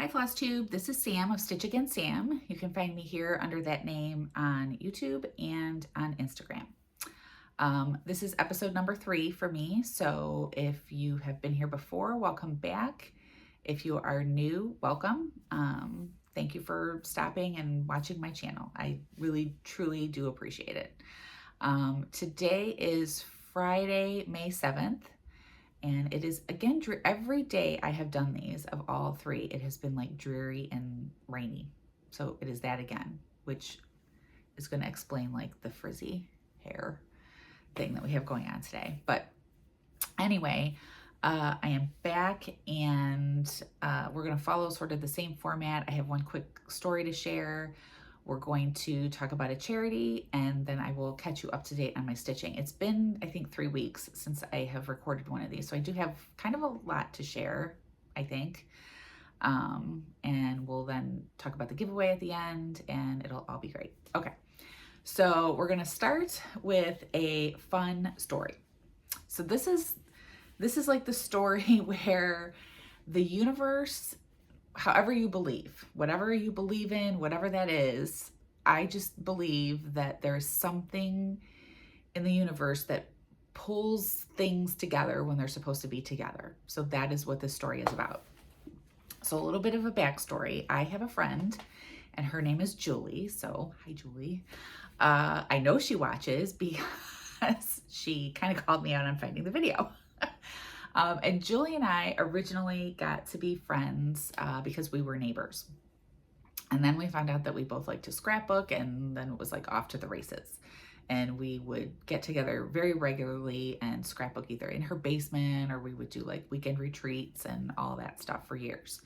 Hi Flosstube, this is Sam of Stitch Again Sam. You can find me here under that name on YouTube and on Instagram. This is episode number 3 for me, so if you have been here before, welcome back. If you are new, welcome. Thank you for stopping and watching my channel. I really, truly do appreciate it. Today is Friday, May 7th. And it is, again, every day I have done these of all 3, it has been like dreary and rainy. So it is that again, which is going to explain like the frizzy hair thing that we have going on today. But anyway, I am back and we're going to follow sort of the same format. I have one quick story to share. We're going to talk about a charity, and then I will catch you up to date on my stitching. It's been, I think, 3 weeks since I have recorded one of these, so I do have kind of a lot to share, I think. And we'll then talk about the giveaway at the end, and it'll all be great. Okay, so we're gonna start with a fun story. So this is like the story where the universe, however you believe, whatever you believe in, whatever that is, I just believe that there's something in the universe that pulls things together when they're supposed to be together. So that is what this story is about. So a little bit of a backstory. I have a friend and her name is Julie. So hi, Julie. I know she watches because she kind of called me out on finding the video. And Julie and I originally got to be friends because we were neighbors. And then we found out that we both like to scrapbook, and then it was like off to the races. And we would get together very regularly and scrapbook either in her basement, or we would do like weekend retreats and all that stuff for years.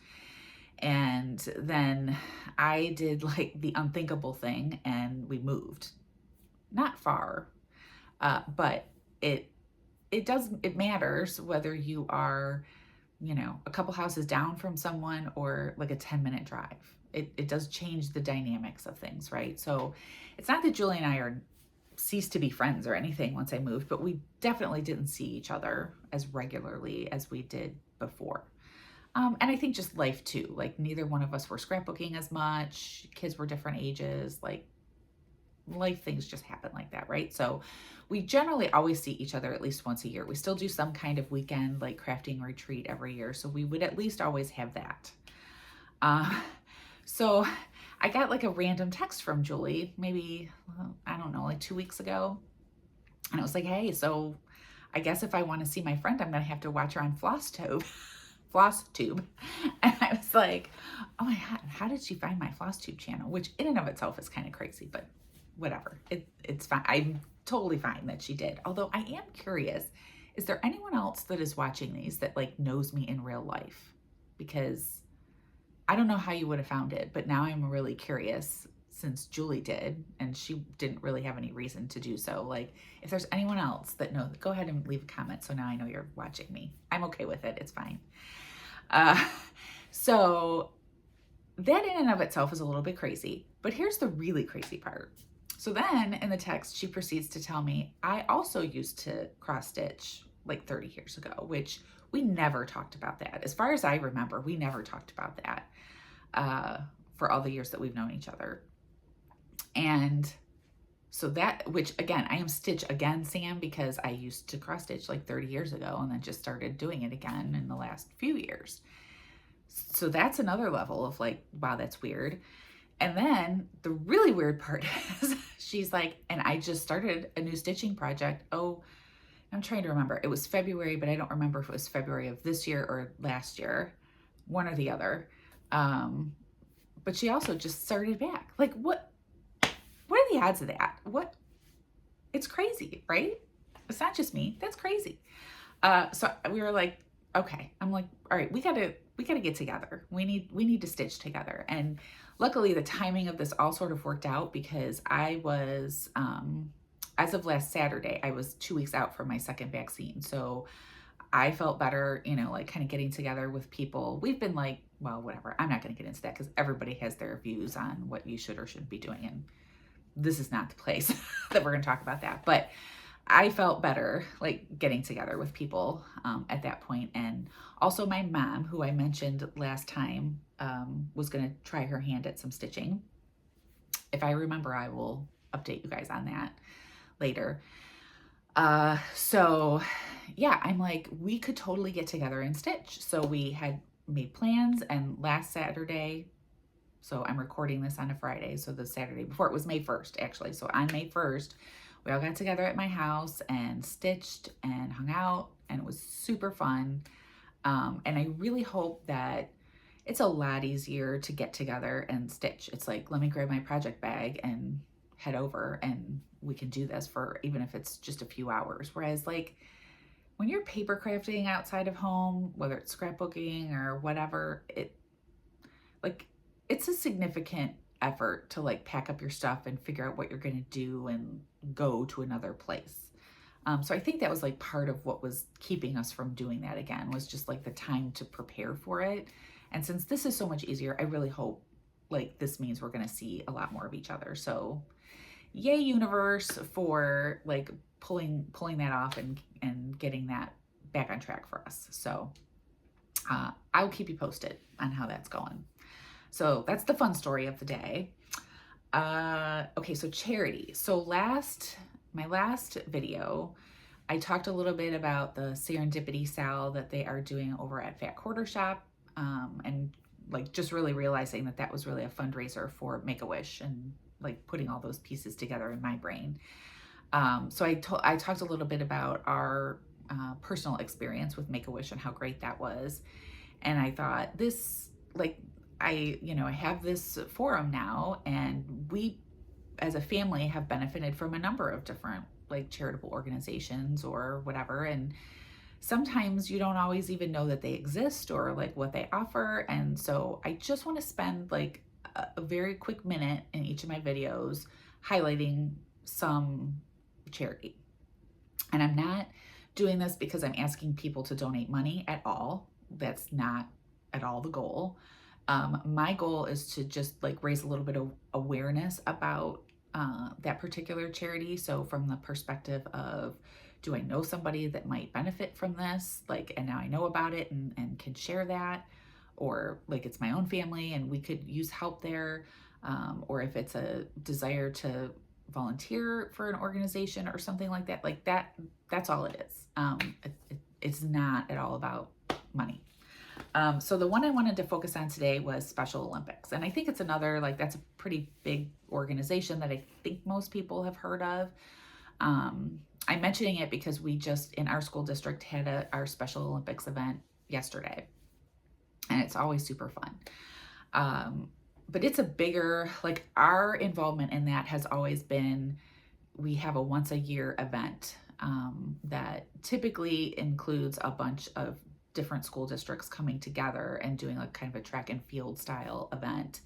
And then I did like the unthinkable thing and we moved. Not far, but it matters whether you are, you know, a couple houses down from someone or like a 10-minute drive. It does change the dynamics of things, right? So it's not that Julie and I ceased to be friends or anything once I moved, but we definitely didn't see each other as regularly as we did before. And I think just life too, like neither one of us were scrapbooking as much, kids were different ages, like life things just happen like that, right? So we generally always see each other at least once a year. We still do some kind of weekend like crafting retreat every year, so we would at least always have that. So I got like a random text from Julie, maybe, I don't know, like 2 weeks ago. And it was like, hey, so I guess if I want to see my friend, I'm going to have to watch her on Flosstube. Flosstube. And I was like, oh my God, how did she find my Flosstube channel? Which in and of itself is kind of crazy, but whatever. It's fine. I'm totally fine that she did. Although I am curious, is there anyone else that is watching these that like knows me in real life? Because I don't know how you would have found it, but now I'm really curious since Julie did, and she didn't really have any reason to do so. Like if there's anyone else that knows, go ahead and leave a comment. So now I know you're watching me. I'm okay with it. It's fine. So that in and of itself is a little bit crazy, but here's the really crazy part. So then in the text, she proceeds to tell me, I also used to cross stitch like 30 years ago, which we never talked about that. As far as I remember, we never talked about that for all the years that we've known each other. And so that, which again, I am Stitch Again Sam because I used to cross stitch like 30 years ago and then just started doing it again in the last few years. So that's another level of like, wow, that's weird. And then the really weird part is she's like, and I just started a new stitching project. Oh, I'm trying to remember. It was February, but I don't remember if it was February of this year or last year, one or the other. But she also just started back. Like what are the odds of that? It's crazy, right? It's not just me. That's crazy. So we were like, okay. I'm like, all right, we gotta get together. We need to stitch together. And luckily the timing of this all sort of worked out because I was, as of last Saturday, I was 2 weeks out from my second vaccine. So I felt better, you know, like kind of getting together with people. We've been like, well, whatever. I'm not going to get into that because everybody has their views on what you should or shouldn't be doing. And this is not the place that we're going to talk about that. But I felt better like getting together with people at that point. And also my mom, who I mentioned last time, was going to try her hand at some stitching. If I remember, I will update you guys on that later. So yeah, I'm like, we could totally get together and stitch. So we had made plans, and last Saturday, so I'm recording this on a Friday, so the Saturday before, it was May 1st actually. So on May 1st, we all got together at my house and stitched and hung out, and it was super fun. And I really hope that it's a lot easier to get together and stitch. It's like, let me grab my project bag and head over, and we can do this for, even if it's just a few hours. Whereas like when you're paper crafting outside of home, whether it's scrapbooking or whatever, it's a significant effort to like pack up your stuff and figure out what you're going to do and go to another place. So I think that was like part of what was keeping us from doing that again, was just like the time to prepare for it. And since this is so much easier, I really hope like this means we're going to see a lot more of each other. So yay, universe, for like pulling that off and getting that back on track for us. So I'll keep you posted on how that's going. So that's the fun story of the day. Okay, so charity. So my last video, I talked a little bit about the Serendipity SAL that they are doing over at Fat Quarter Shop, and like just really realizing that that was really a fundraiser for Make-A-Wish, and like putting all those pieces together in my brain. So I talked a little bit about our personal experience with Make-A-Wish and how great that was. And I thought this, like, I have this forum now, and we as a family have benefited from a number of different like charitable organizations or whatever. And sometimes you don't always even know that they exist or like what they offer. And so I just want to spend like a very quick minute in each of my videos highlighting some charity. And I'm not doing this because I'm asking people to donate money at all. That's not at all the goal. My goal is to just like raise a little bit of awareness about that particular charity. So from the perspective of, do I know somebody that might benefit from this? Like, and now I know about it and can share that, or like it's my own family and we could use help there. Or if it's a desire to volunteer for an organization or something like that, that's all it is. It's not at all about money. So the one I wanted to focus on today was Special Olympics. And I think it's another, like, that's a pretty big organization that I think most people have heard of. I'm mentioning it because we just, in our school district, had our Special Olympics event yesterday. And it's always super fun. But it's a bigger, like, our involvement in that has always been, we have a once a year event that typically includes a bunch of different school districts coming together and doing like kind of a track and field style event.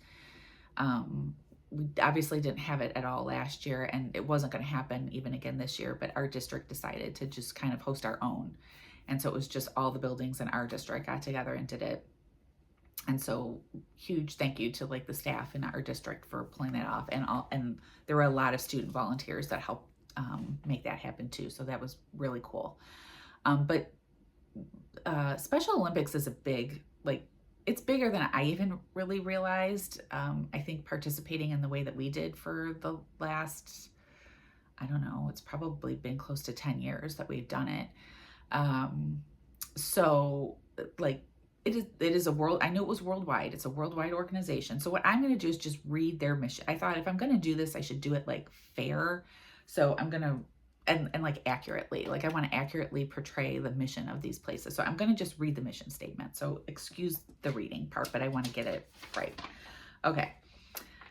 We obviously didn't have it at all last year, and it wasn't going to happen even again this year, but our district decided to just kind of host our own. And so it was just all the buildings in our district got together and did it. And so huge thank you to like the staff in our district for pulling that off. And there were a lot of student volunteers that helped make that happen too. So that was really cool. But Special Olympics is a big, like, it's bigger than I even really realized. I think participating in the way that we did for the last, I don't know, it's probably been close to 10 years that we've done it. So like it is a world, I knew it was worldwide. It's a worldwide organization. So what I'm going to do is just read their mission. I thought if I'm going to do this, I should do it like fair. So I'm going to, and like accurately, like I want to accurately portray the mission of these places. So I'm going to just read the mission statement. So excuse the reading part, but I want to get it right. Okay.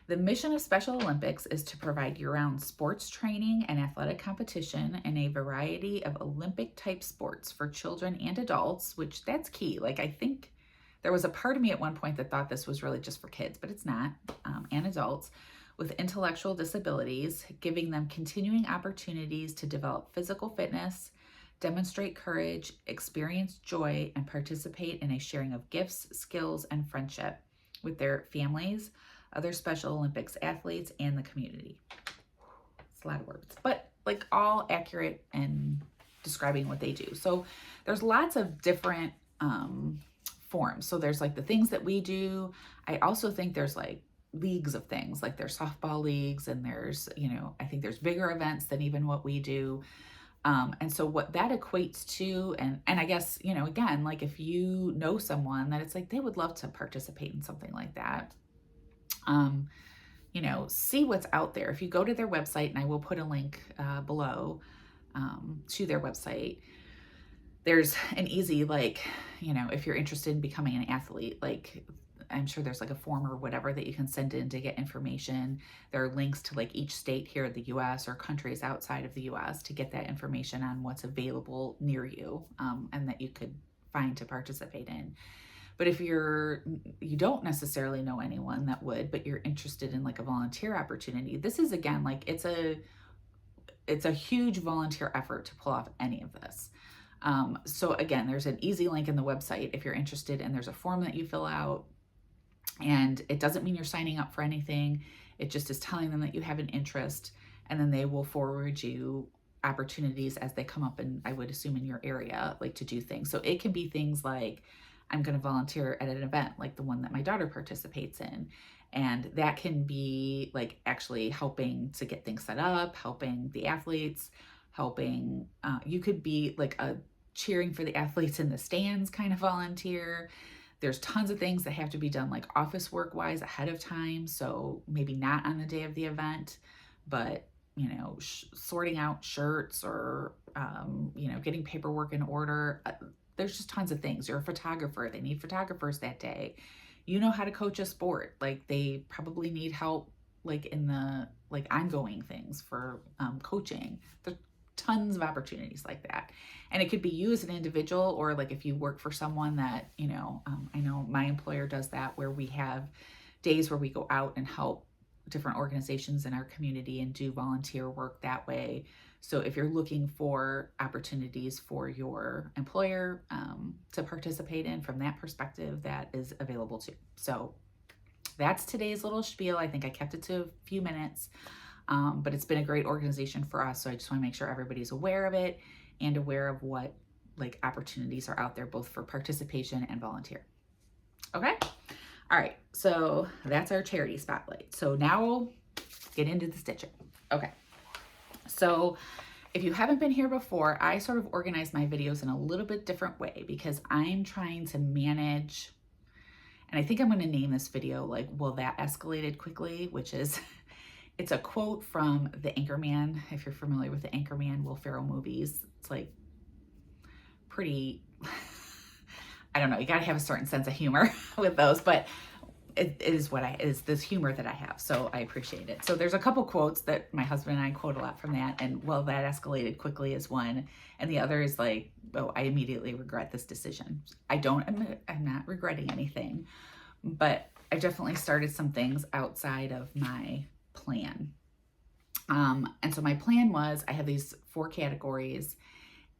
The mission of Special Olympics is to provide year-round sports training and athletic competition in a variety of Olympic-type sports for children and adults, which that's key. Like, I think there was a part of me at one point that thought this was really just for kids, but it's not, and adults with intellectual disabilities, giving them continuing opportunities to develop physical fitness, demonstrate courage, experience joy, and participate in a sharing of gifts, skills, and friendship with their families, other Special Olympics athletes, and the community. It's a lot of words, but like all accurate and describing what they do. So there's lots of different forms. So there's like the things that we do. I also think there's like leagues of things, like there's softball leagues, and there's, I think there's bigger events than even what we do. And so what that equates to, and I guess, again, like if you know someone that it's like they would love to participate in something like that, see what's out there. If you go to their website, and I will put a link below to their website, there's an easy, like, if you're interested in becoming an athlete, like I'm sure there's like a form or whatever that you can send in to get information. There are links to like each state here in the US or countries outside of the US to get that information on what's available near you, and that you could find to participate in. But if you don't necessarily know anyone that would, but you're interested in like a volunteer opportunity, this is, again, like it's a huge volunteer effort to pull off any of this. So again, there's an easy link in the website if you're interested, and there's a form that you fill out, and it doesn't mean you're signing up for anything. It just is telling them that you have an interest, and then they will forward you opportunities as they come up, and I would assume in your area, like to do things. So it can be things like, I'm going to volunteer at an event like the one that my daughter participates in. And that can be like actually helping to get things set up, helping the athletes, helping, you could be like a cheering for the athletes in the stands kind of volunteer. There's tons of things that have to be done like office work wise ahead of time. So maybe not on the day of the event, but sorting out shirts or, getting paperwork in order. There's just tons of things. You're a photographer. They need photographers that day. You know how to coach a sport. Like they probably need help like in the like ongoing things for coaching. There's tons of opportunities like that. And it could be you as an individual, or like if you work for someone that, I know my employer does that, where we have days where we go out and help different organizations in our community and do volunteer work that way. So if you're looking for opportunities for your employer to participate in from that perspective, that is available too. So that's today's little spiel. I think I kept it to a few minutes, but it's been a great organization for us. So I just want to make sure everybody's aware of it and aware of what like opportunities are out there, both for participation and volunteer. Okay. All right. So that's our charity spotlight. So now we'll get into the stitching. Okay. So if you haven't been here before, I sort of organize my videos in a little bit different way because I'm trying to manage, and I think I'm going to name this video like, well, that escalated quickly, which is, it's a quote from The Anchorman. If you're familiar with the Anchorman, Will Ferrell movies, it's like pretty, I don't know, you got to have a certain sense of humor with those, but it is this humor that I have. So I appreciate it. So there's a couple quotes that my husband and I quote a lot from that. And well, that escalated quickly is one. And the other is like, oh, I immediately regret this decision. I'm not regretting anything, but I definitely started some things outside of my plan. And so my plan was, I have these 4 categories,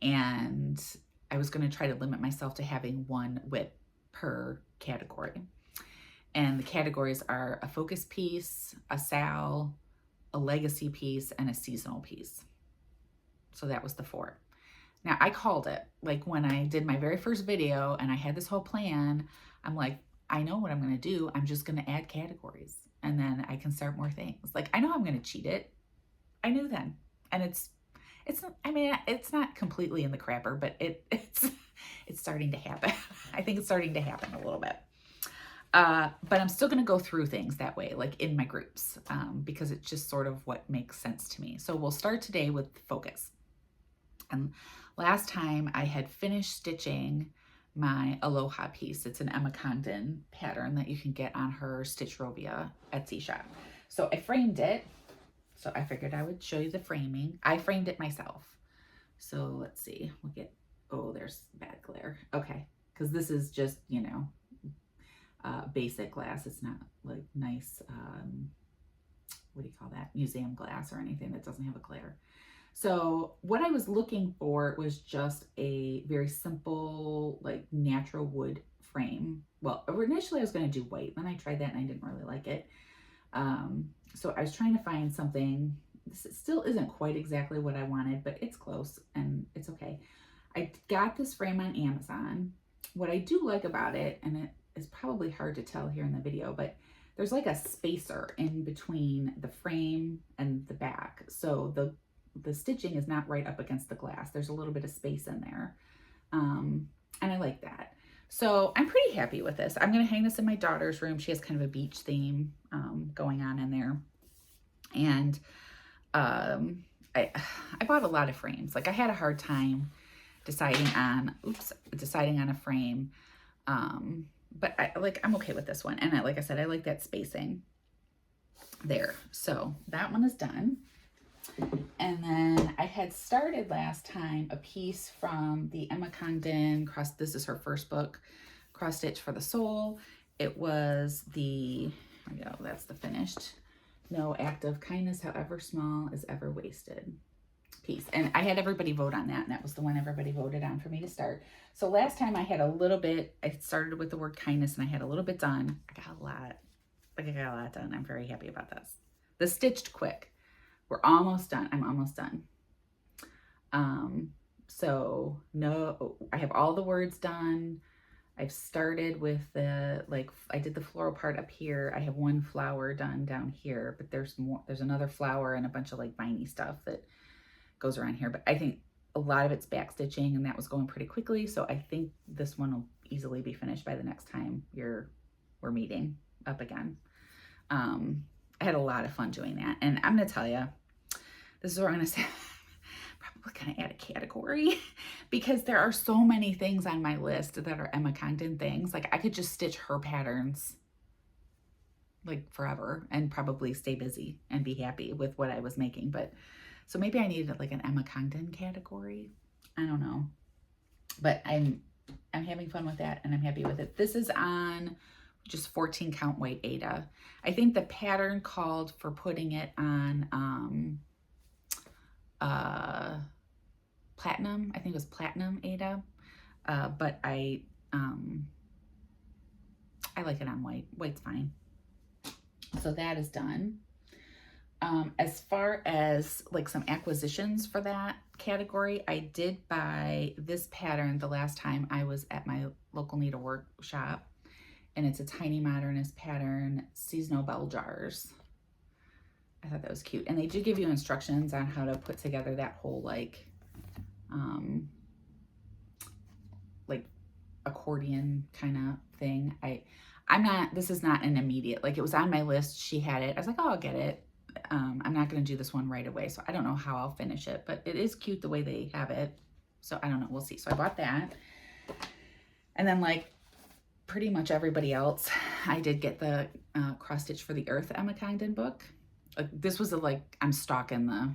and I was going to try to limit myself to having one WIP per category. And the categories are a focus piece, a SAL, a legacy piece, and a seasonal piece. So that was the 4. Now I called it, like when I did my very first video and I had this whole plan, I'm like, I know what I'm going to do. I'm just going to add categories, and then I can start more things. Like I know I'm going to cheat it. I knew then. And it's not completely in the crapper, but it's starting to happen. I think it's starting to happen a little bit. But I'm still going to go through things that way, like in my groups, because it's just sort of what makes sense to me. So we'll start today with focus. And last time I had finished stitching my Aloha piece. It's an Emma Condon pattern that you can get on her Stitchrovia Etsy shop. So I framed it. So I figured I would show you the framing. I framed it myself. So let's see, we'll get, oh, there's bad glare. Okay. Cause this is just, basic glass. It's not like nice, what do you call that? Museum glass or anything that doesn't have a glare. So what I was looking for was just a very simple, like natural wood frame. Well, initially I was going to do white, then I tried that and I didn't really like it. So I was trying to find something this still isn't quite exactly what I wanted, but it's close and it's okay. I got this frame on Amazon. What I do like about it, and it is probably hard to tell here in the video, but there's like a spacer in between the frame and the back. So the stitching is not right up against the glass. There's a little bit of space in there. And I like that. So I'm pretty happy with this. I'm going to hang this in my daughter's room. She has kind of a beach theme going on in there. And I bought a lot of frames. Like I had a hard time deciding on a frame. But I'm okay with this one. And like I said, I like that spacing there. So that one is done. And then I had started last time a piece from the Emma Congdon this is her first book, Cross Stitch for the Soul. It was there we go, that's the finished. No act of kindness, however small, is ever wasted piece. And I had everybody vote on that, and that was the one everybody voted on for me to start. So last time I had a little bit, I started with the word kindness and I had a little bit done. I got a lot done. I'm very happy about this. The stitched quick. We're almost done. I'm almost done. So no, I have all the words done. I've started with I did the floral part up here. I have one flower done down here, but there's another flower and a bunch of like viney stuff that goes around here. But I think a lot of it's back stitching and that was going pretty quickly. So I think this one will easily be finished by the next time we're meeting up again. I had a lot of fun doing that. And I'm going to tell you, this is where I'm going to say, probably going to add a category because there are so many things on my list that are Emma Congdon things. Like I could just stitch her patterns like forever and probably stay busy and be happy with what I was making. But so maybe I needed like an Emma Congdon category. I don't know, but I'm having fun with that and I'm happy with it. This is on just 14 count white Aida. I think the pattern called for putting it on platinum. I think it was platinum Aida, but I like it on white. White's fine. So that is done. As far as like some acquisitions for that category, I did buy this pattern the last time I was at my local needlework shop, and it's a tiny modernist pattern, seasonal bell jars. I thought that was cute. And they do give you instructions on how to put together that whole like accordion kind of thing. This is not an immediate, like it was on my list. She had it. I was like, oh, I'll get it. I'm not going to do this one right away. So I don't know how I'll finish it, but it is cute the way they have it. So I don't know. We'll see. So I bought that. And then like pretty much everybody else, I did get the Cross Stitch for the Earth Emma Congdon book. This was I'm stalking the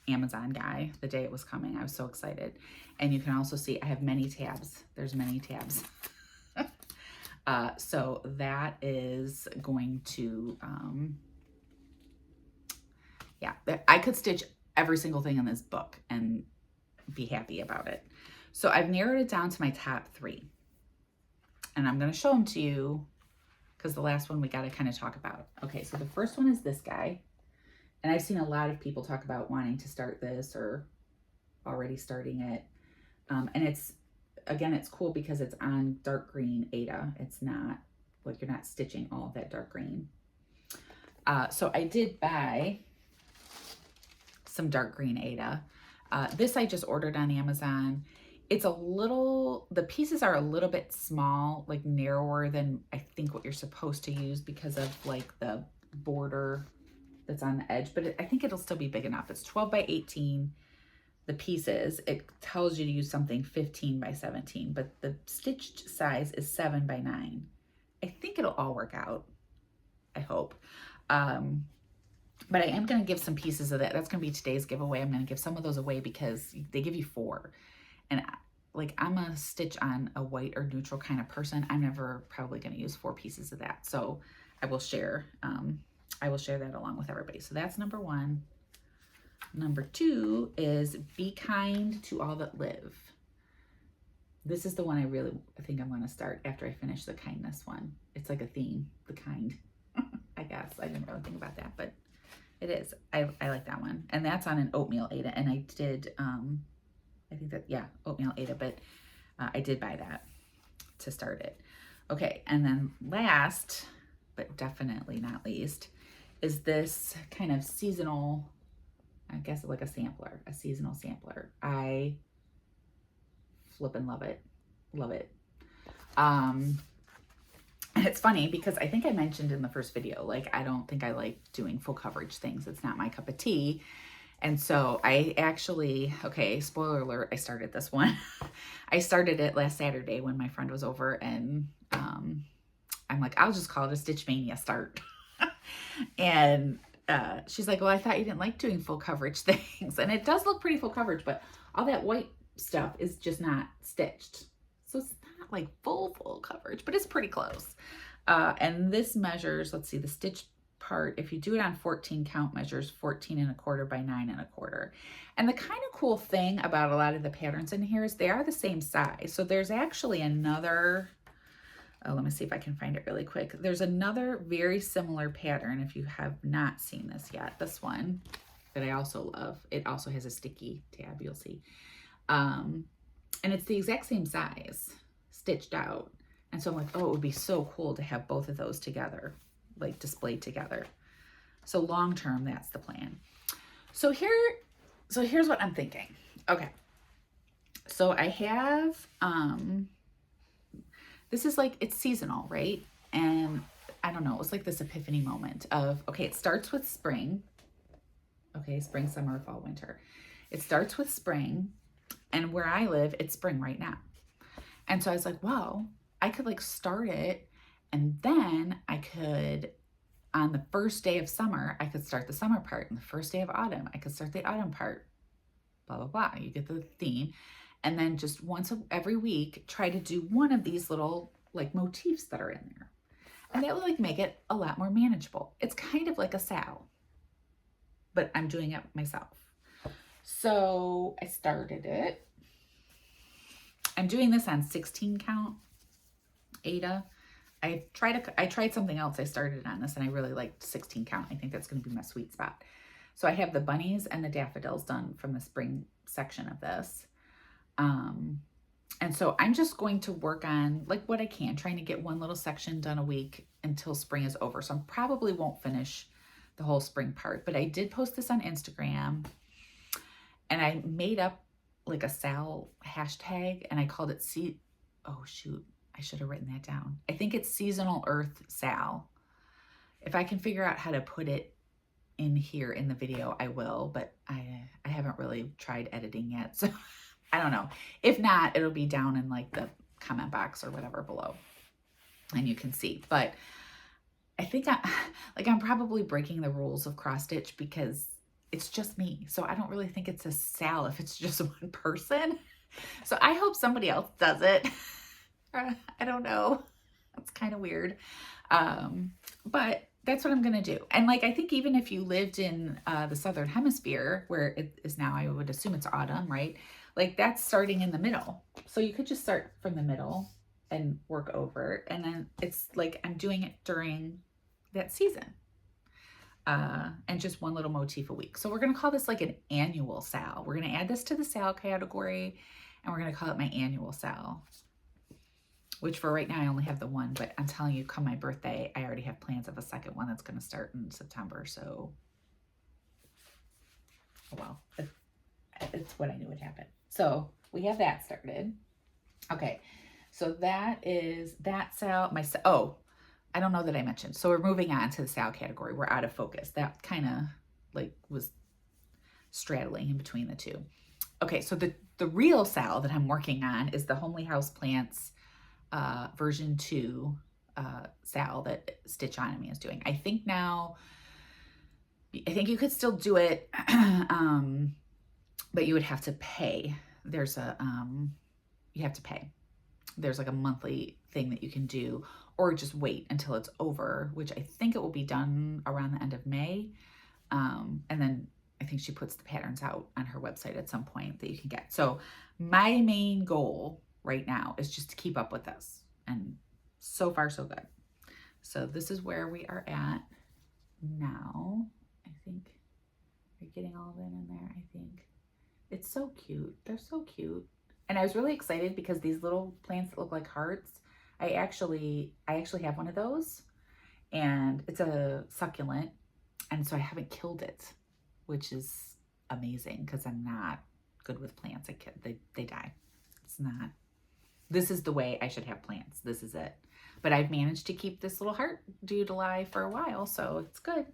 Amazon guy the day it was coming. I was so excited. And you can also see I have many tabs. There's many tabs. So that is going to, yeah, I could stitch every single thing in this book and be happy about it. So I've narrowed it down to my top 3. And I'm going to show them to you because the last one we got to kind of talk about. Okay, so the first one is this guy. And I've seen a lot of people talk about wanting to start this or already starting it. And it's cool because it's on dark green Aida. It's not like you're not stitching all of that dark green. So I did buy some dark green Aida. This I just ordered on Amazon. It's the pieces are a little bit small, like narrower than I think what you're supposed to use because of like the border that's on the edge, but I think it'll still be big enough. It's 12 by 18. The pieces, it tells you to use something 15 by 17, but the stitched size is 7 by 9. I think it'll all work out. I hope. But I am going to give some pieces of that. That's going to be today's giveaway. I'm going to give some of those away because they give you 4. And like I'm a stitch on a white or neutral kind of person. I'm never probably going to use 4 pieces of that. So I will share that along with everybody. So that's number 1. Number 2 is Be Kind to All That Live. This is the one I think I'm going to start after I finish the kindness one. It's like a theme, the kind, I guess. I didn't really think about that, but It is. I like that one. And that's on an oatmeal Aida. And I did, I think that, yeah, oatmeal Aida, but I did buy that to start it. Okay, and then last, but definitely not least, is this kind of seasonal, I guess like a sampler, a seasonal sampler. I flippin' love it. Love it. And it's funny because I think I mentioned in the first video, like, I don't think I like doing full coverage things. It's not my cup of tea. And so I actually, okay, spoiler alert, I started this one. I started it last Saturday when my friend was over, and I'm like, I'll just call it a Stitch Mania start. And she's like, well, I thought you didn't like doing full coverage things. And it does look pretty full coverage, but all that white stuff is just not stitched. So it's not like full coverage, but it's pretty close. And this measures, let's see, the stitch part, if you do it on 14 count, measures 14 1/4 by 9 1/4. And the kind of cool thing about a lot of the patterns in here is they are the same size. So there's actually another, let me see if I can find it really quick. There's another very similar pattern if you have not seen this yet. This one that I also love. It also has a sticky tab, you'll see. And it's the exact same size, stitched out. And so I'm like, oh, it would be so cool to have both of those together, like displayed together. So long term, that's the plan. So here's what I'm thinking. Okay. So I have, this is like, it's seasonal, right? And I don't know, it was like this epiphany moment of, okay, it starts with spring. Okay, spring, summer, fall, winter. It starts with spring, and where I live, it's spring right now. And so I was like, well, I could like start it, and then I could, on the first day of summer, I could start the summer part, and the first day of autumn, I could start the autumn part, blah, blah, blah. You get the theme. And then just once every week, try to do one of these little like motifs that are in there. And that will like make it a lot more manageable. It's kind of like a SAL, but I'm doing it myself. So I started it. I'm doing this on 16 count Aida. I tried something else. I started on this and I really liked 16 count. I think that's going to be my sweet spot. So I have the bunnies and the daffodils done from the spring section of this. And so I'm just going to work on like what I can, trying to get one little section done a week until spring is over. So I probably won't finish the whole spring part, but I did post this on Instagram, and I made up like a SAL hashtag, and I called it oh shoot, I should have written that down. I think it's Seasonal Earth SAL. If I can figure out how to put it in here in the video, I will, but I haven't really tried editing yet. So I don't know. If not, it'll be down in like the comment box or whatever below, and you can see. But I think I'm probably breaking the rules of cross stitch because it's just me. So I don't really think it's a SAL if it's just one person. So I hope somebody else does it. I don't know. That's kind of weird. But that's what I'm going to do. And like, I think even if you lived in the Southern Hemisphere, where it is now, I would assume it's autumn, right? Like that's starting in the middle. So you could just start from the middle and work over. And then it's like, I'm doing it during that season. And just one little motif a week. So we're going to call this like an annual SAL. We're going to add this to the SAL category, and we're going to call it my annual SAL, which for right now, I only have the one, but I'm telling you, come my birthday, I already have plans of a second one that's going to start in September. So, oh well, it's what I knew would happen. So we have that started. Okay. So that is that SAL. Oh, I don't know that I mentioned. So we're moving on to the SAL category. We're out of focus. That kind of like was straddling in between the two. Okay. So the real SAL that I'm working on is the Homely Houseplants version 2 SAL that Stitchmd is doing. I think you could still do it, but you would have to pay. There's you have to pay. There's like a monthly thing that you can do, or just wait until it's over, which I think it will be done around the end of May. And then I think she puts the patterns out on her website at some point that you can get. So my main goal right now is just to keep up with this, and so far so good. So this is where we are at now. I think. Are you getting all of it in there? I think. It's so cute. They're so cute. And I was really excited because these little plants that look like hearts, I actually have one of those, and it's a succulent. And so I haven't killed it, which is amazing because I'm not good with plants. They die. It's not. This is the way I should have plants. This is it. But I've managed to keep this little heart doodle-eye for a while, so it's good.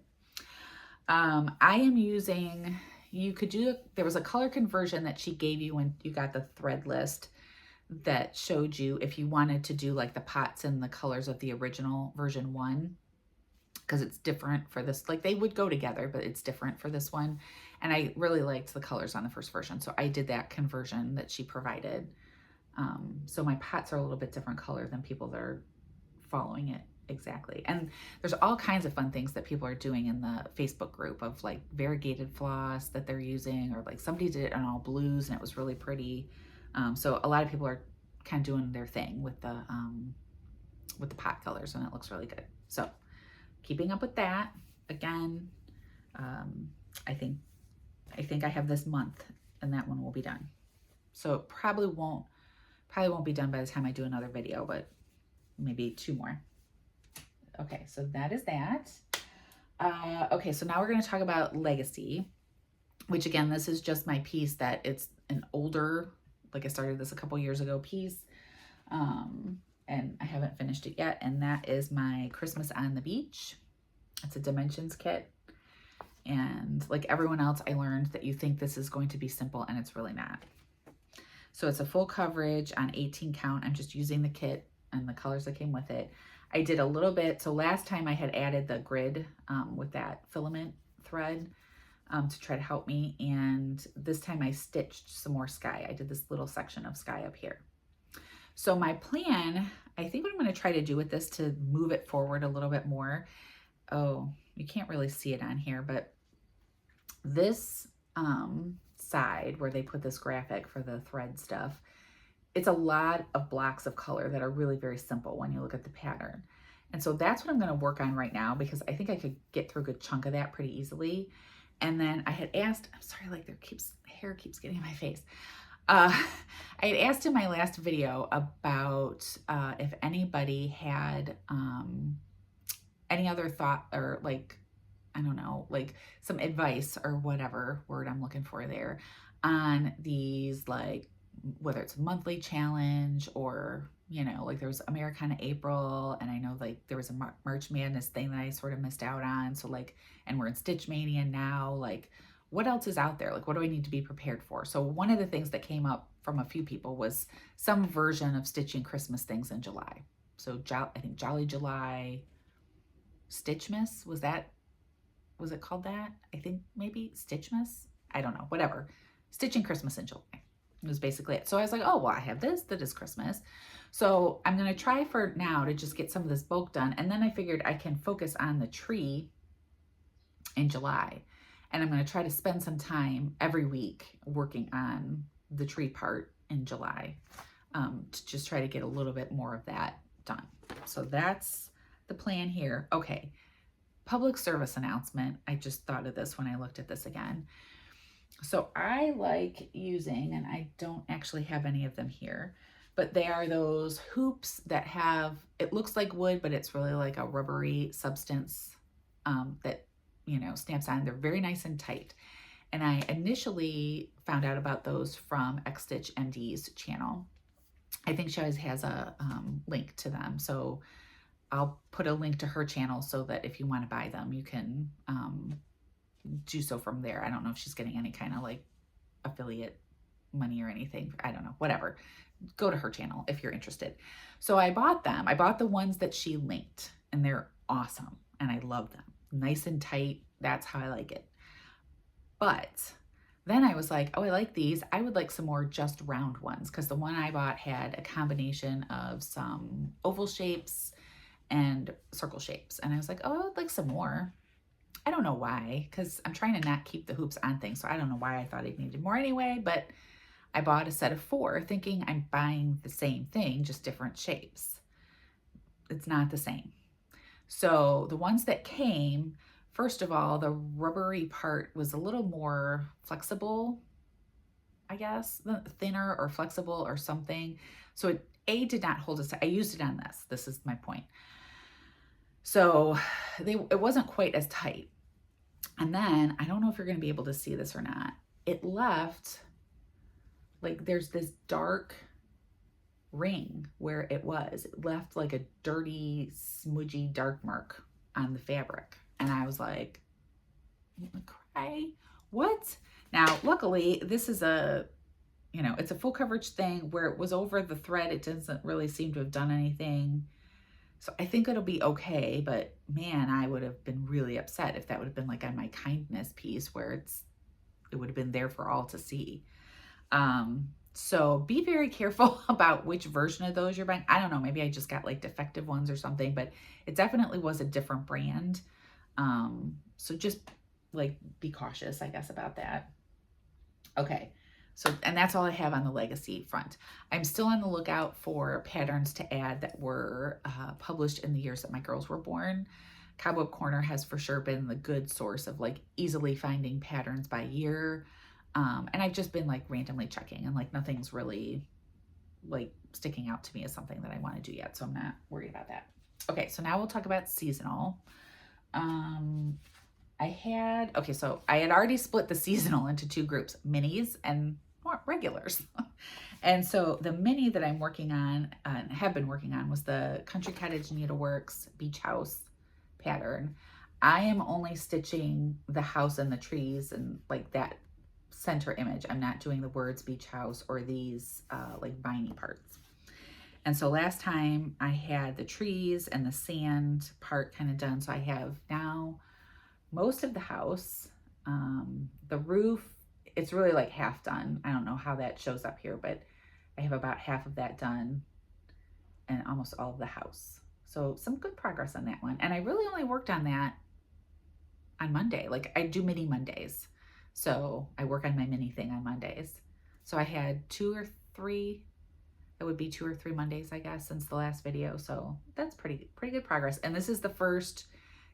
I am using, there was a color conversion that she gave you when you got the thread list that showed you if you wanted to do like the pots and the colors of the original version 1, because it's different for this. Like they would go together, but it's different for this one. And I really liked the colors on the first version. So I did that conversion that she provided. So my pots are a little bit different color than people that are following it exactly. And there's all kinds of fun things that people are doing in the Facebook group of like variegated floss that they're using, or like somebody did it in all blues and it was really pretty. So a lot of people are kind of doing their thing with the pot colors, and it looks really good. So keeping up with that. Again, I think I have this month and that one will be done. So it probably won't be done by the time I do another video, but maybe 2 more. Okay, so that is that. Okay, so now we're going to talk about Legacy, which again, this is just my piece that it's an older, like I started this a couple years ago piece, and I haven't finished it yet, and that is my Christmas on the Beach. It's a dimensions kit, and like everyone else, I learned that you think this is going to be simple, and it's really not. So it's a full coverage on 18 count. I'm just using the kit and the colors that came with it. I did a little bit. So last time I had added the grid with that filament thread to try to help me. And this time I stitched some more sky. I did this little section of sky up here. So my plan, I think what I'm going to try to do with this to move it forward a little bit more. Oh, you can't really see it on here, but this side where they put this graphic for the thread stuff, it's a lot of blocks of color that are really very simple when you look at the pattern. And so that's what I'm going to work on right now, because I think I could get through a good chunk of that pretty easily. And then I had asked, I'm sorry, like hair keeps getting in my face. I had asked in my last video about if anybody had any other thought, or like, I don't know, like some advice or whatever word I'm looking for there on these, like whether it's a monthly challenge or, you know, like there was Americana April, and I know like there was a March Madness thing that I sort of missed out on. So like, and we're in Stitch Mania now, like what else is out there? Like, what do I need to be prepared for? So one of the things that came up from a few people was some version of stitching Christmas things in July. So I think Jolly July, Stitchmas, was it called that? I think maybe Stitchmas. I don't know, whatever. Stitching Christmas in July was basically it. So I was like, oh, well, I have this that is Christmas. So I'm going to try for now to just get some of this bulk done. And then I figured I can focus on the tree in July. And I'm going to try to spend some time every week working on the tree part in July to just try to get a little bit more of that done. So that's the plan here. Okay. Public service announcement. I just thought of this when I looked at this again. So I like using, and I don't actually have any of them here, but they are those hoops that have, it looks like wood, but it's really like a rubbery substance that, you know, snaps on. They're very nice and tight. And I initially found out about those from Xstitchmd's channel. I think she always has a link to them. So I'll put a link to her channel so that if you want to buy them, you can do so from there. I don't know if she's getting any kind of like affiliate money or anything. I don't know, whatever. Go to her channel if you're interested. So I bought them. I bought the ones that she linked, and they're awesome. And I love them. Nice and tight. That's how I like it. But then I was like, oh, I like these. I would like some more just round ones, because the one I bought had a combination of some oval shapes and circle shapes. And I was like, oh, I would like some more. I don't know why, because I'm trying to not keep the hoops on things. So I don't know why I thought I needed more anyway, but I bought a set of 4 thinking I'm buying the same thing, just different shapes. It's not the same. So the ones that came First of all, the rubbery part was a little more flexible, I guess, thinner or flexible or something. So it did not hold us. I used it on this. This is my point. So it wasn't quite as tight. And then I don't know if you're going to be able to see this or not. It left, like, there's this dark ring where it was. It left like a dirty, smudgy dark mark on the fabric. And I was like, cry, what? Now, luckily, this is a, you know, it's a full coverage thing where it was over the thread. It doesn't really seem to have done anything. So I think it'll be okay, but man, I would have been really upset if that would have been like on my kindness piece where it would have been there for all to see. So be very careful about which version of those you're buying. I don't know, maybe I just got like defective ones or something, but it definitely was a different brand. So just like be cautious, I guess, about that. Okay. So, and that's all I have on the legacy front. I'm still on the lookout for patterns to add that were published in the years that my girls were born. Cobweb Corner has for sure been the good source of like easily finding patterns by year. And I've just been like randomly checking and like nothing's really like sticking out to me as something that I want to do yet. So I'm not worried about that. Okay, so now we'll talk about seasonal. So I had already split the seasonal into two groups, minis and regulars. And so the mini that I'm working on and have been working on was the Country Cottage Needleworks Beach House pattern. I am only stitching the house and the trees and like that center image. I'm not doing the words beach house or these like viney parts. And so last time I had the trees and the sand part kind of done. So I have now most of the house. The roof, it's really like half done. I don't know how that shows up here, but I have about half of that done and almost all of the house. So some good progress on that one. And I really only worked on that on Monday. Like I do mini Mondays. So I work on my mini thing on Mondays. So I had 2 or 3, it would be 2 or 3 Mondays, I guess, since the last video. So that's pretty good progress. And this is the first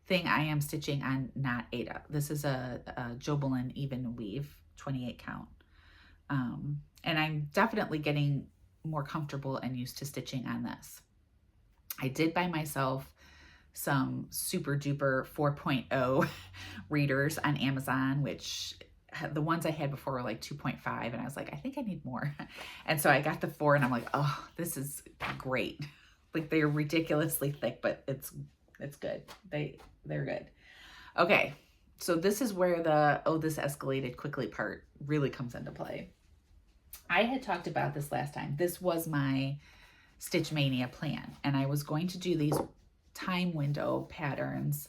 thing I am stitching on not Ada. This is a Jobelin even weave 28 count. And I'm definitely getting more comfortable and used to stitching on this. I did buy myself some super duper 4.0 readers on Amazon, which the ones I had before were like 2.5, and I was like, I think I need more. And so I got the 4 and I'm like, oh, this is great. Like they're ridiculously thick, but it's good. They're good. Okay. So this is where the, this escalated quickly part really comes into play. I had talked about this last time. This was my Stitch Mania plan, and I was going to do these time window patterns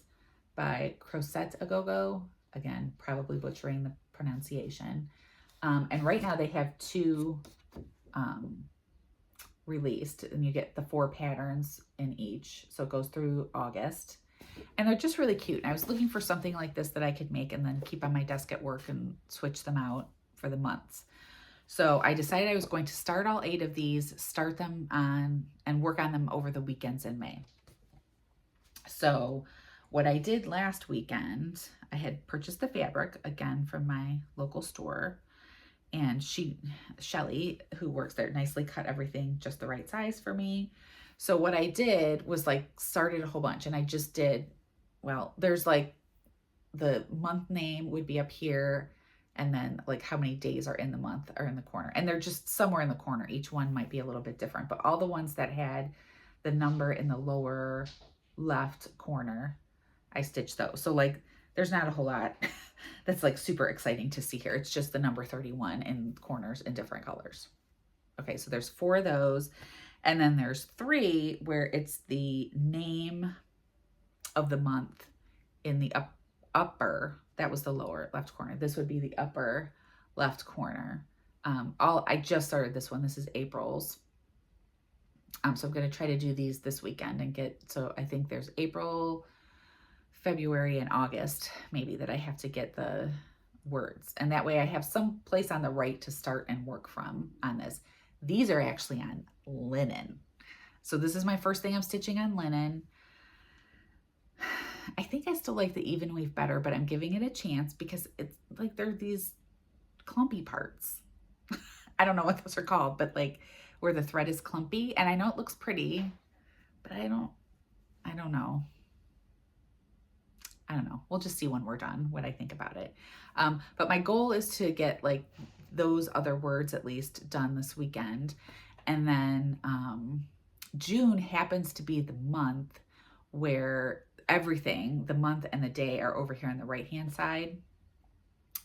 by Crochet A Go-Go. Again, probably butchering the pronunciation. And right now they have 2 released, and you get the 4 patterns in each. So it goes through August. And they're just really cute. And I was looking for something like this that I could make and then keep on my desk at work and switch them out for the months. So I decided I was going to start all 8 of these, start them on and work on them over the weekends in May. So what I did last weekend, I had purchased the fabric again from my local store, and Shelly, who works there, nicely cut everything just the right size for me. So what I did was like started a whole bunch, and I just did, well, there's like the month name would be up here, and then like how many days are in the month are in the corner, and they're just somewhere in the corner. Each one might be a little bit different, but all the ones that had the number in the lower left corner, I stitched those. So like there's not a whole lot that's like super exciting to see here. It's just the number 31 in corners in different colors. Okay, so there's 4 of those. And then there's 3 where it's the name of the month in the upper, that was the lower left corner. This would be the upper left corner. I just started this one. This is April's. So I'm going to try to do these this weekend and so I think there's April, February, and August maybe that I have to get the words. And that way I have some place on the right to start and work from on this. These are actually on linen. So this is my first thing I'm stitching on linen. I think I still like the even weave better, but I'm giving it a chance because it's like they're these clumpy parts. I don't know what those are called, but like where the thread is clumpy, and I know it looks pretty, but I don't know. I don't know. We'll just see when we're done what I think about it. But my goal is to get like those other words at least done this weekend. And then June happens to be the month where everything, the month and the day, are over here on the right-hand side.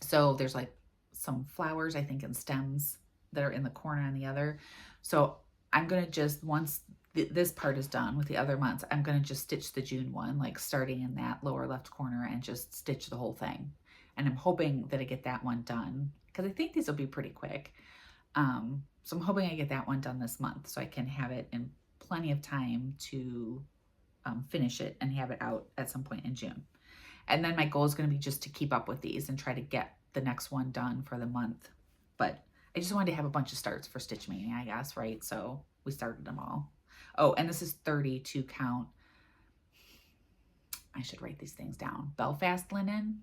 So there's like some flowers, I think, and stems that are in the corner on the other. So I'm going to just, once this part is done with the other months, I'm going to just stitch the June one, like starting in that lower left corner, and just stitch the whole thing. And I'm hoping that I get that one done because I think these will be pretty quick. So I'm hoping I get that one done this month so I can have it in plenty of time to finish it and have it out at some point in June. And then my goal is going to be just to keep up with these and try to get the next one done for the month. But I just wanted to have a bunch of starts for Stitch Mania, I guess, right? So we started them all. Oh, and this is 32 count. I should write these things down. Belfast linen.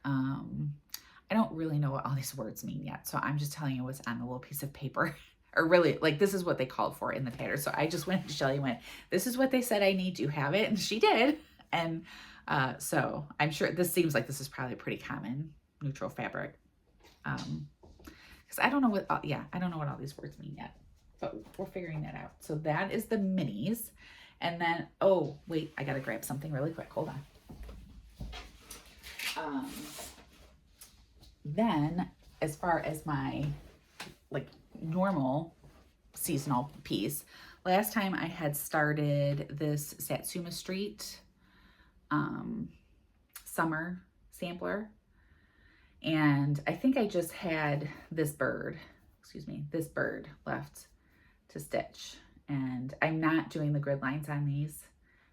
I don't really know what all these words mean yet, so I'm just telling you what's on the little piece of paper. Or really, like, this is what they called for in the pattern. So I just went to Shelly and went, this is what they said I need. Do you have it? And she did. And so I'm sure this seems like this is probably a pretty common neutral fabric. Because I don't know what, I don't know what all these words mean yet, but we're figuring that out. So that is the minis. And then, oh, wait, I got to grab something really quick. Hold on. Then as far as my like normal seasonal piece, last time I had started this Satsuma Street summer sampler, and I think I just had this bird left to stitch, and I'm not doing the grid lines on these.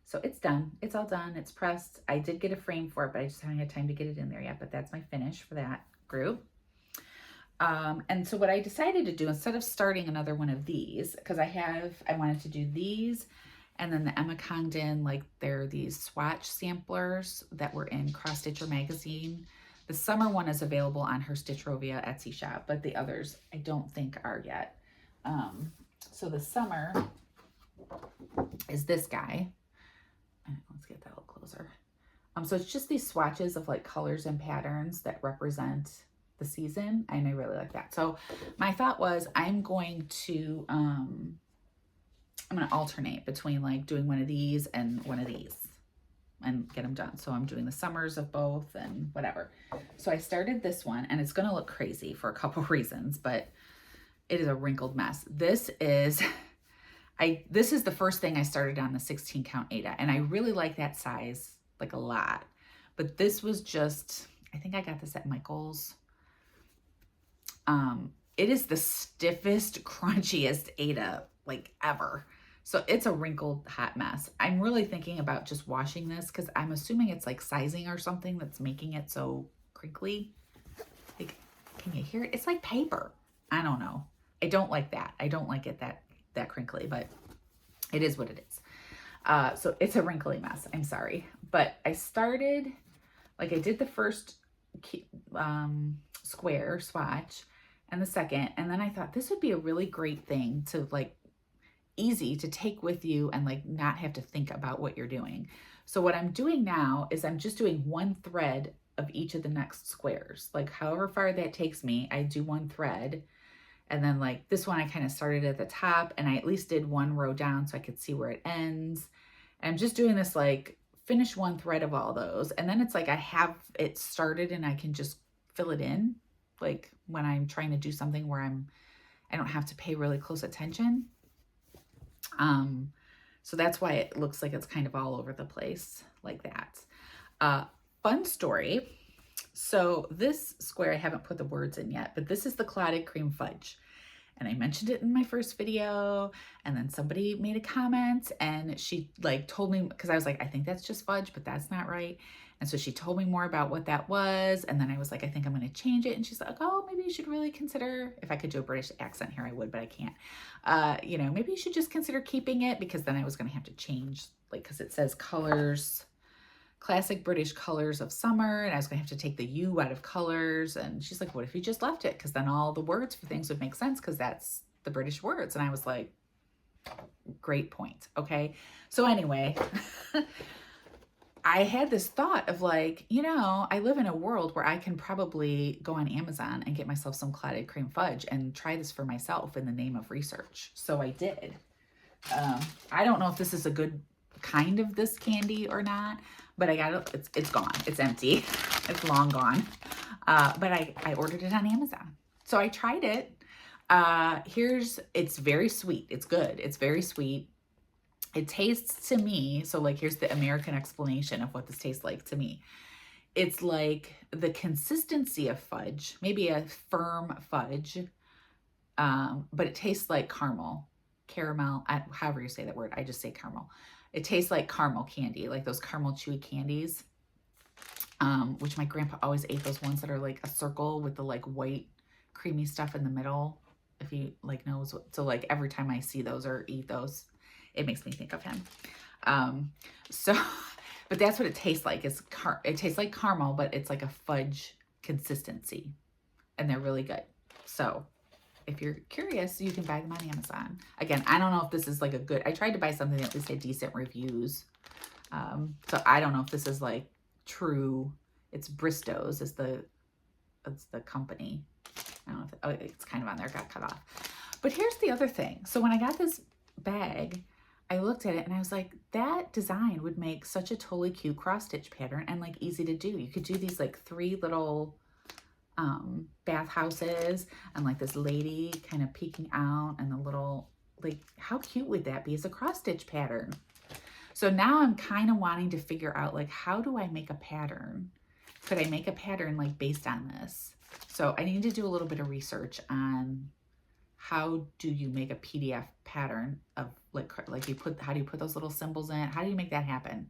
So it's done. It's all done. It's pressed. I did get a frame for it, but I just haven't had time to get it in there yet, but that's my finish for that group. And so what I decided to do, instead of starting another one of these, because I wanted to do these, and then the Emma Congdon, like they're these swatch samplers that were in Cross Stitcher magazine. The summer one is available on her Stitchrovia Etsy shop, but the others I don't think are yet. So the summer is this guy. Let's get that a little closer. So it's just these swatches of like colors and patterns that represent the season, and I really like that. So my thought was I'm going to alternate between like doing one of these and one of these and get them done. So I'm doing the summers of both and whatever. So I started this one, and it's going to look crazy for a couple reasons, but it is a wrinkled mess. This is the first thing I started on the 16 count Aida, and I really like that size like a lot. But this was just, I think I got this at Michael's. It is the stiffest, crunchiest Aida like ever. So it's a wrinkled hot mess. I'm really thinking about just washing this because I'm assuming it's like sizing or something that's making it so crinkly. Like, can you hear it? It's like paper. I don't know. I don't like that. I don't like it that crinkly, but it is what it is. So it's a wrinkly mess. I'm sorry. But I started, like I did the first square swatch and the second, and then I thought this would be a really great thing to like easy to take with you and like not have to think about what you're doing. So what I'm doing now is I'm just doing one thread of each of the next squares. Like however far that takes me, I do one thread. And then like this one, I kind of started at the top, and I at least did one row down so I could see where it ends. And I'm just doing this like finish one thread of all those. And then it's like I have it started and I can just fill it in. Like when I'm trying to do something where I don't have to pay really close attention. So that's why it looks like it's kind of all over the place like that. Fun story. So this square, I haven't put the words in yet, but this is the clotted cream fudge. And I mentioned it in my first video, and then somebody made a comment, and she like told me, because I was like, I think that's just fudge, but that's not right. And so she told me more about what that was. And then I was like, I think I'm going to change it. And she's like, oh, maybe you should really consider, if I could do a British accent here, I would, but I can't. You know, maybe you should just consider keeping it, because then I was going to have to change, like, because it says colors classic British colors of summer, and I was gonna have to take the U out of colors. And she's like, what if you just left it? Because then all the words for things would make sense, because that's the British words. And I was like, great point. Okay. So anyway, I had this thought of like, you know, I live in a world where I can probably go on Amazon and get myself some clotted cream fudge and try this for myself in the name of research. So I did. I don't know if this is a good kind of this candy or not, but I got it. It's gone. It's empty. It's long gone. But I ordered it on Amazon. So I tried it. It's very sweet. It's good. It's very sweet. It tastes to me, so like here's the American explanation of what this tastes like to me. It's like the consistency of fudge, maybe a firm fudge, but it tastes like caramel, however you say that word. I just say caramel. It tastes like caramel candy, like those caramel chewy candies, which my grandpa always ate, those ones that are like a circle with the like white creamy stuff in the middle, if he like knows. So like every time I see those or eat those, it makes me think of him. But that's what it tastes like. It tastes like caramel, but it's like a fudge consistency, and they're really good. So if you're curious, you can buy them on Amazon. Again, I don't know if this is like I tried to buy something that at least had decent reviews. So I don't know if this is like true. It's Bristow's it's the company. I don't know if it's kind of on there, got cut off. But here's the other thing. So when I got this bag, I looked at it and I was like, that design would make such a totally cute cross stitch pattern and like easy to do. You could do these like 3 little bathhouses and like this lady kind of peeking out and the little, like, how cute would that be as a cross stitch pattern? So now I'm kind of wanting to figure out like, how do I make a pattern? Could I make a pattern like based on this? So I need to do a little bit of research on how do you make a PDF pattern of like how do you put those little symbols in? How do you make that happen?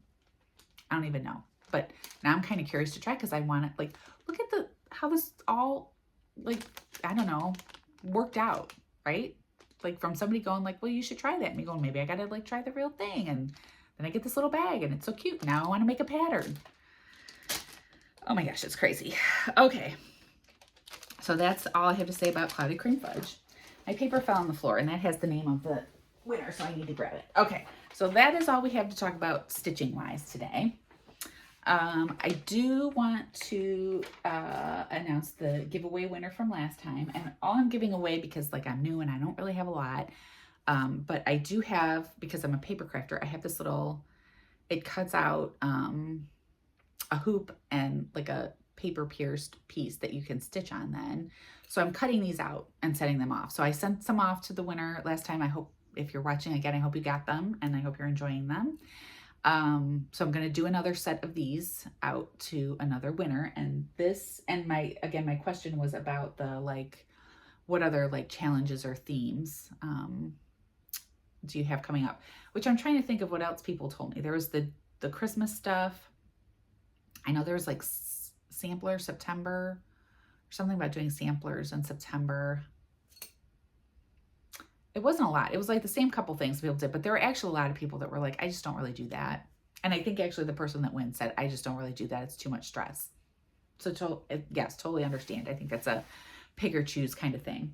I don't even know. But now I'm kind of curious to try, because I want it, like, look at how this all, like, I don't know, worked out, right? Like from somebody going like, well, you should try that. And me going, maybe I got to like try the real thing. And then I get this little bag and it's so cute. Now I want to make a pattern. Oh my gosh, it's crazy. Okay. So that's all I have to say about clotted cream fudge. My paper fell on the floor, and that has the name of the winner, so I need to grab it. Okay, so that is all we have to talk about stitching-wise today. I do want to announce the giveaway winner from last time, and all I'm giving away, because like I'm new and I don't really have a lot, but I do have, because I'm a paper crafter, I have this little, it cuts out a hoop and like a paper pierced piece that you can stitch on then. So I'm cutting these out and setting them off. So I sent some off to the winner last time. I hope, if you're watching again, I hope you got them and I hope you're enjoying them. So I'm going to do another set of these out to another winner. And this, and my question was about the, like, what other like challenges or themes do you have coming up? Which I'm trying to think of what else people told me. There was the Christmas stuff. I know there was like sampler September, or something about doing samplers in September. It wasn't a lot. It was like the same couple things people did, but there were actually a lot of people that were like, I just don't really do that. And I think actually the person that wins said, I just don't really do that. It's too much stress. So yes, totally understand. I think that's a pick or choose kind of thing.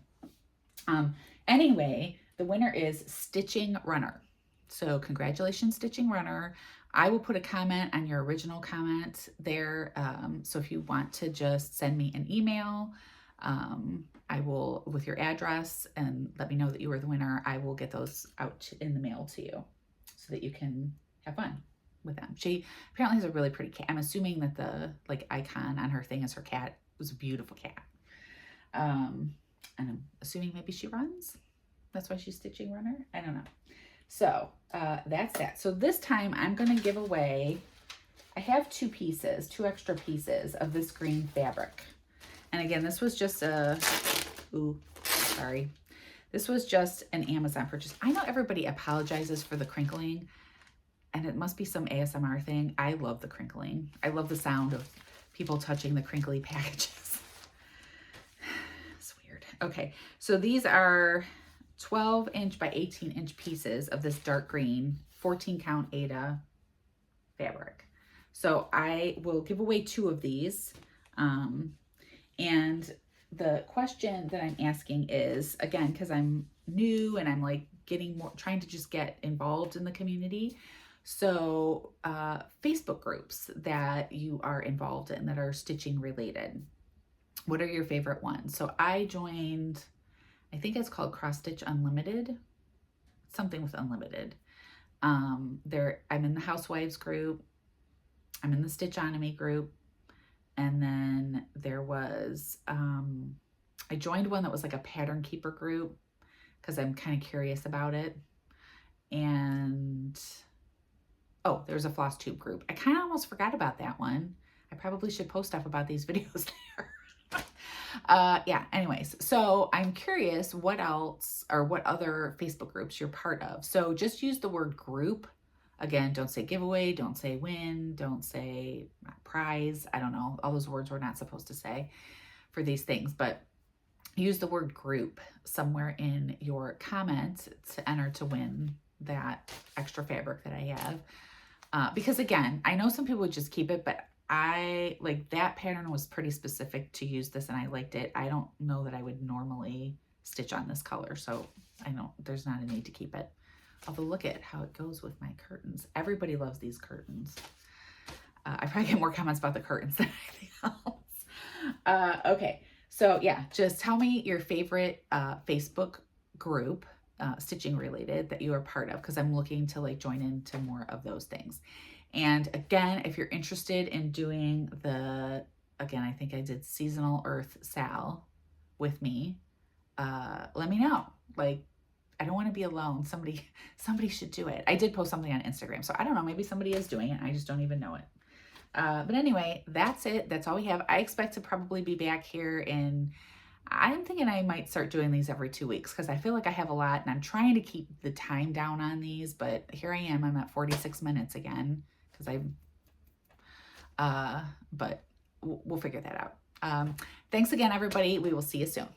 Anyway, the winner is Stitching Runner. So congratulations, Stitching Runner. I will put a comment on your original comment there. So if you want to just send me an email, I will, with your address, and let me know that you were the winner. I will get those out in the mail to you so that you can have fun with them. She apparently has a really pretty cat. I'm assuming that the like icon on her thing is her cat. It was a beautiful cat. And I'm assuming maybe she runs. That's why she's Stitching Runner. I don't know. So that's that. So this time I'm going to give away, I have two extra pieces of this green fabric. And again, this was just this was just an Amazon purchase. I know everybody apologizes for the crinkling, and it must be some ASMR thing. I love the crinkling. I love the sound of people touching the crinkly packages. It's weird. Okay, so these are 12-inch by 18-inch pieces of this dark green 14 count Aida fabric. So I will give away 2 of these. And the question that I'm asking is, again, because I'm new and I'm like getting more, trying to just get involved in the community. So Facebook groups that you are involved in that are stitching related. What are your favorite ones? So I joined, I think it's called Cross Stitch Unlimited, something with unlimited. I'm in the Housewives group. I'm in the Stitchonomy group. And then there was, I joined one that was like a pattern keeper group because I'm kind of curious about it. And, oh, there's a Flosstube group. I kind of almost forgot about that one. I probably should post stuff about these videos there. Yeah, anyways, so I'm curious what else or what other Facebook groups you're part of. So just use the word group. Again, don't say giveaway, don't say win, don't say prize. I don't know. All those words we're not supposed to say for these things, but use the word group somewhere in your comments to enter to win that extra fabric that I have. Because again, I know some people would just keep it, but I like that pattern was pretty specific to use this and I liked it. I don't know that I would normally stitch on this color, so I know there's not a need to keep it. Although look at how it goes with my curtains. Everybody loves these curtains. I probably get more comments about the curtains than anything else. Okay, so yeah, just tell me your favorite Facebook group, stitching related, that you are part of, because I'm looking to like join into more of those things. And again, if you're interested in doing again, I think I did Seasonal Earth SAL with me, let me know. Like, I don't want to be alone. Somebody should do it. I did post something on Instagram, so I don't know. Maybe somebody is doing it. I just don't even know it. But anyway, that's it. That's all we have. I expect to probably be back here I'm thinking I might start doing these every 2 weeks because I feel like I have a lot and I'm trying to keep the time down on these, but here I am. I'm at 46 minutes again because but we'll figure that out. Thanks again, everybody. We will see you soon.